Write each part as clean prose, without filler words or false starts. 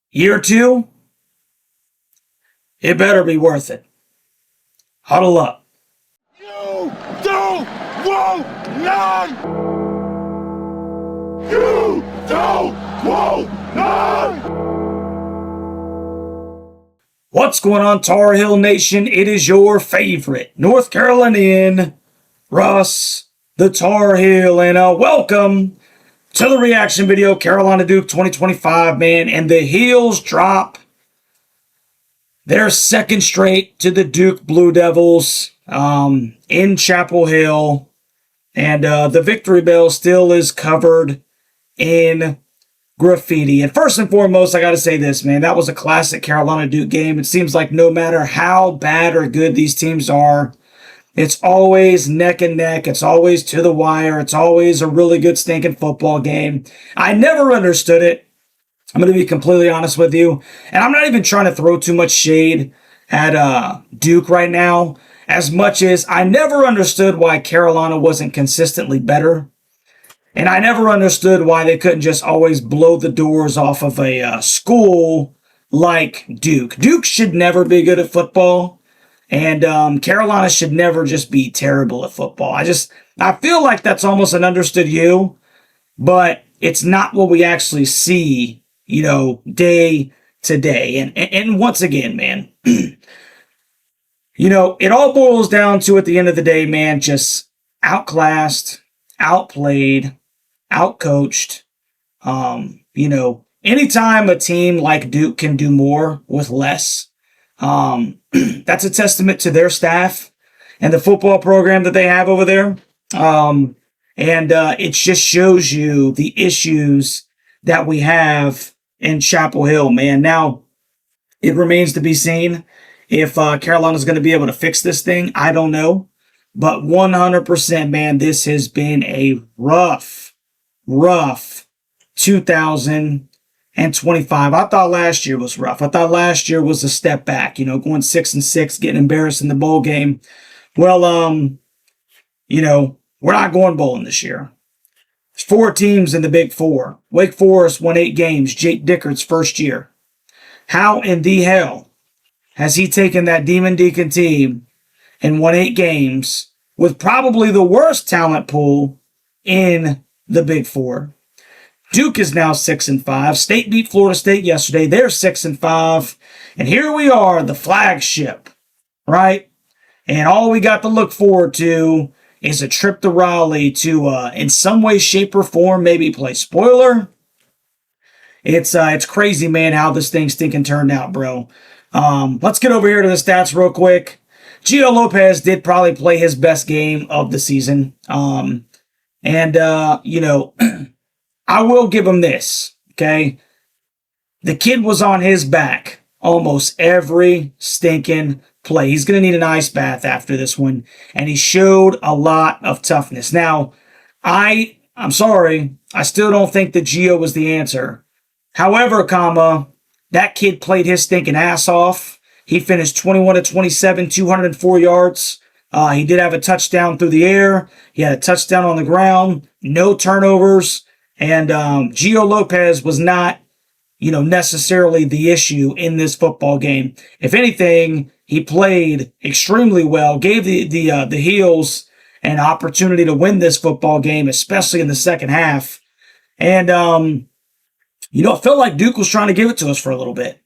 Year two, it better be worth it. Huddle up. You don't want none! You don't want none! What's going on, Tar Heel Nation? It is your favorite North Carolinian, Russ, the Tar Heel, and welcome to the reaction video, Carolina Duke 2025, man. And the Heels drop their second straight to the Duke Blue Devils in Chapel Hill. And the victory bell still is covered in graffiti. And first and foremost, I got to say this, man. That was a classic Carolina Duke game. It seems like no matter how bad or good these teams are, it's always neck and neck. It's always to the wire. It's always a really good stinking football game. I never understood it. I'm going to be completely honest with you. And I'm not even trying to throw too much shade at Duke right now, as much as I never understood why Carolina wasn't consistently better. And I never understood why they couldn't just always blow the doors off of a school like Duke. Duke should never be good at football. And Carolina should never just be terrible at football. I feel like that's almost an understood you, but it's not what we actually see, day to day. And once again, man, it all boils down to, at the end of the day, man, just outclassed, outplayed, outcoached. Anytime a team like Duke can do more with less, that's a testament to their staff and the football program that they have over there. It just shows you the issues that we have in Chapel Hill, man. Now, it remains to be seen if Carolina's going to be able to fix this thing. I don't know. But 100%, man, this has been a rough 2025. I thought last year was rough. I thought last year was a step back, going 6-6, getting embarrassed in the bowl game. Well, we're not going bowling this year. There's 4 teams in the Big Four. Wake Forest won 8 games, Jake Dickert's first year. How in the hell has he taken that Demon Deacon team and won 8 games with probably the worst talent pool in the Big Four? Duke is now 6-5. State beat Florida State yesterday. They're 6-5. And here we are, the flagship, right? And all we got to look forward to is a trip to Raleigh to, in some way, shape, or form, maybe play spoiler. It's crazy, man, how this thing stinking turned out, bro. Let's get over here to the stats real quick. Gio Lopez did probably play his best game of the season. I will give him this, okay? The kid was on his back almost every stinking play. He's going to need an ice bath after this one, and he showed a lot of toughness. Now, I'm sorry, I still don't think that Gio was the answer. However, that kid played his stinking ass off. He finished 21-27, 204 yards. He did have a touchdown through the air. He had a touchdown on the ground, no turnovers. And Gio Lopez was not, necessarily the issue in this football game. If anything, he played extremely well, gave the Heels an opportunity to win this football game, especially in the second half. And, it felt like Duke was trying to give it to us for a little bit,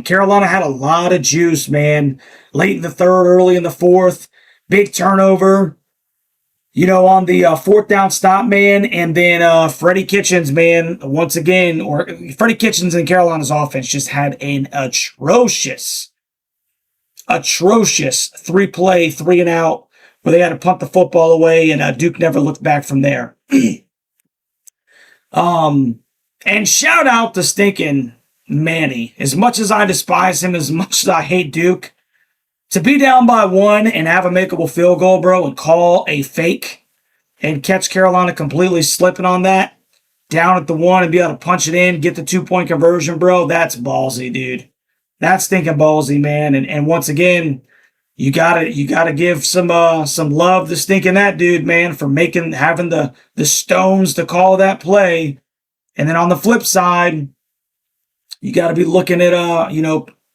Carolina had a lot of juice, man. Late in the third, early in the fourth, big turnover. On the 4th down stop, man, and then Freddie Kitchens, man, once again, or Freddie Kitchens and Carolina's offense just had an atrocious 3-play, 3-and-out, where they had to punt the football away, and Duke never looked back from there. And shout out to stinking Manny. As much as I despise him, as much as I hate Duke, to be down by 1 and have a makeable field goal, bro, and call a fake and catch Carolina completely slipping on that, down at the 1 and be able to punch it in, get the 2-point conversion, bro, that's ballsy, dude. That's stinking ballsy, man. And once again, you gotta give some love to stinking that dude, man, for having the stones to call that play. And then on the flip side, you got to be looking at,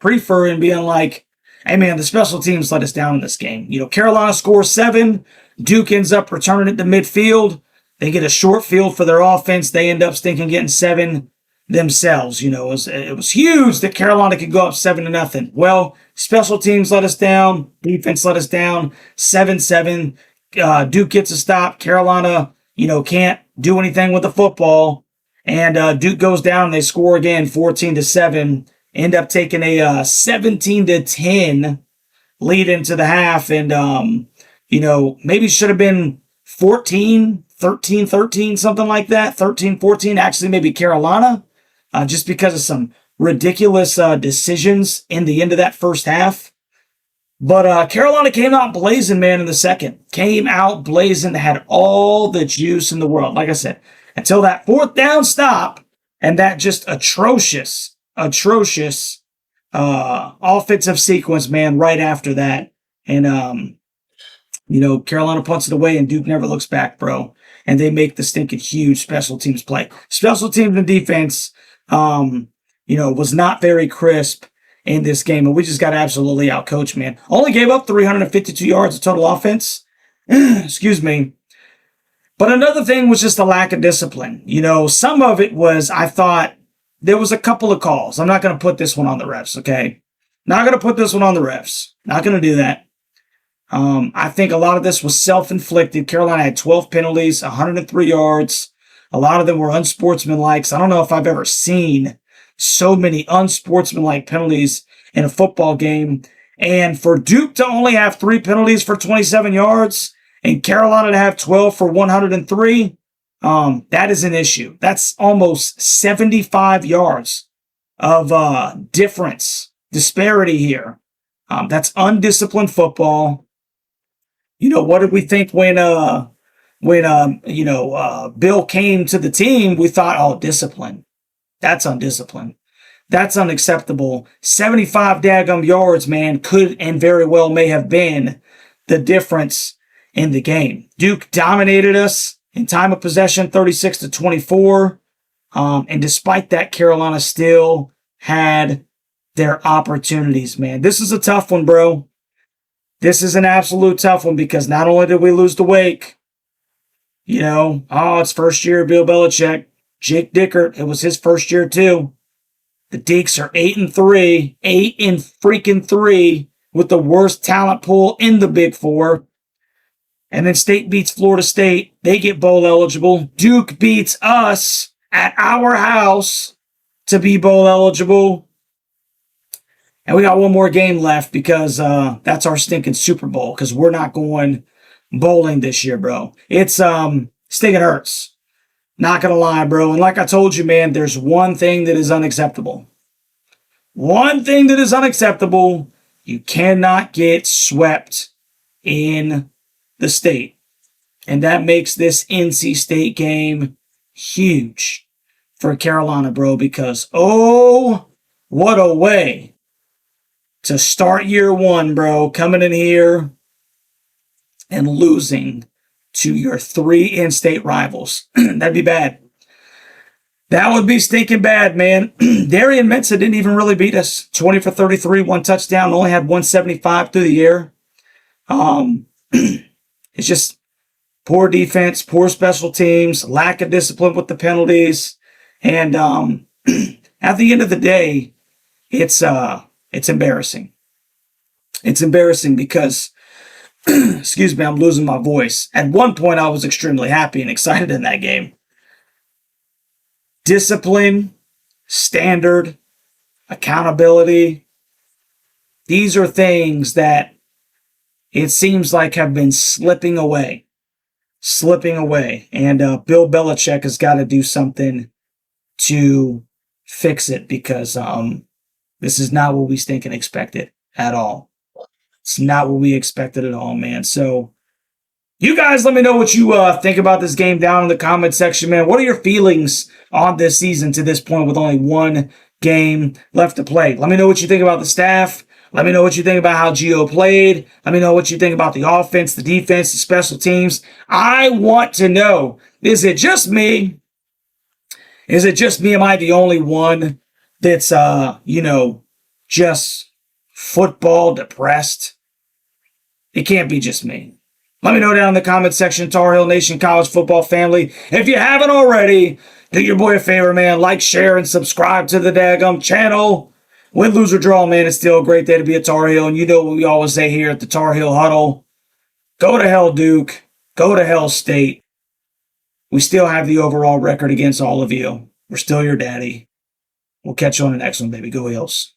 Prefer and being like, hey, man, the special teams let us down in this game. Carolina scores 7. Duke ends up returning it to midfield. They get a short field for their offense. They end up stinking getting 7 themselves. It was huge that Carolina could go up 7-0. Well, special teams let us down. Defense let us down. 7-7. Duke gets a stop. Carolina, can't do anything with the football. And Duke goes down and they score again 14-7. End up taking a 17-10 lead into the half. And, maybe should have been 13-13, something like that. 13-14, actually maybe Carolina, just because of some ridiculous decisions in the end of that first half. But Carolina came out blazing, man, in the second. Came out blazing, had all the juice in the world. Like I said, until that 4th down stop and that just atrocious offensive sequence, man, right after that. And, Carolina punts it away and Duke never looks back, bro. And they make the stinking huge special teams play. Special teams and defense, was not very crisp in this game. And we just got absolutely outcoached, man. Only gave up 352 yards of total offense. Excuse me. But another thing was just the lack of discipline. Some of it was, I thought, there was a couple of calls. I'm not going to put this one on the refs, okay? Not going to put this one on the refs. Not going to do that. I think a lot of this was self-inflicted. Carolina had 12 penalties, 103 yards. A lot of them were unsportsmanlike. So I don't know if I've ever seen so many unsportsmanlike penalties in a football game. And for Duke to only have 3 penalties for 27 yards and Carolina to have 12 for 103, that is an issue. That's almost 75 yards of disparity here. That's undisciplined football. What did we think when Bill came to the team? We thought, oh, discipline. That's undisciplined. That's unacceptable. 75 daggum yards, man, could and very well may have been the difference in the game. Duke dominated us in time of possession, 36-24. And despite that, Carolina still had their opportunities, man. This is a tough one, bro. This is an absolute tough one because not only did we lose to Wake, it's first year Bill Belichick. Jake Dickert, it was his first year too. The Deeks are 8-3, 8-3 with the worst talent pool in the Big Four. And then State beats Florida State. They get bowl eligible. Duke beats us at our house to be bowl eligible. And we got one more game left because that's our stinking Super Bowl because we're not going bowling this year, bro. It's stinking hurts. Not going to lie, bro. And like I told you, man, there's one thing that is unacceptable. One thing that is unacceptable. You cannot get swept in the state. And that makes this NC State game huge for Carolina, bro, because, oh, what a way to start year one, bro, coming in here and losing to your 3 in-state rivals. That'd be bad. That would be stinking bad, man. Darian Mensa didn't even really beat us. 20 for 33, 1 touchdown, only had 175 through the air. It's just poor defense, poor special teams, lack of discipline with the penalties. And at the end of the day, it's embarrassing. It's embarrassing because, excuse me, I'm losing my voice. At one point, I was extremely happy and excited in that game. Discipline, standard, accountability. These are things that it seems like have been slipping away. And Bill Belichick has got to do something to fix it because this is not what we stinking expected at all. It's not what we expected at all, man. So you guys let me know what you think about this game down in the comment section, man. What are your feelings on this season to this point with only one game left to play? Let me know what you think about the staff. Let me know what you think about how Gio played. Let me know what you think about the offense, the defense, the special teams. I want to know, is it just me? Is it just me? Am I the only one that's, just football depressed. It can't be just me. Let me know down in the comment section, Tar Heel Nation college football family. If you haven't already, do your boy a favor, man. Like, share, and subscribe to the daggum channel. Win, lose, or draw, man, it's still a great day to be a Tar Heel. And you know what we always say here at the Tar Heel Huddle. Go to hell, Duke. Go to hell, State. We still have the overall record against all of you. We're still your daddy. We'll catch you on the next one, baby. Go Heels.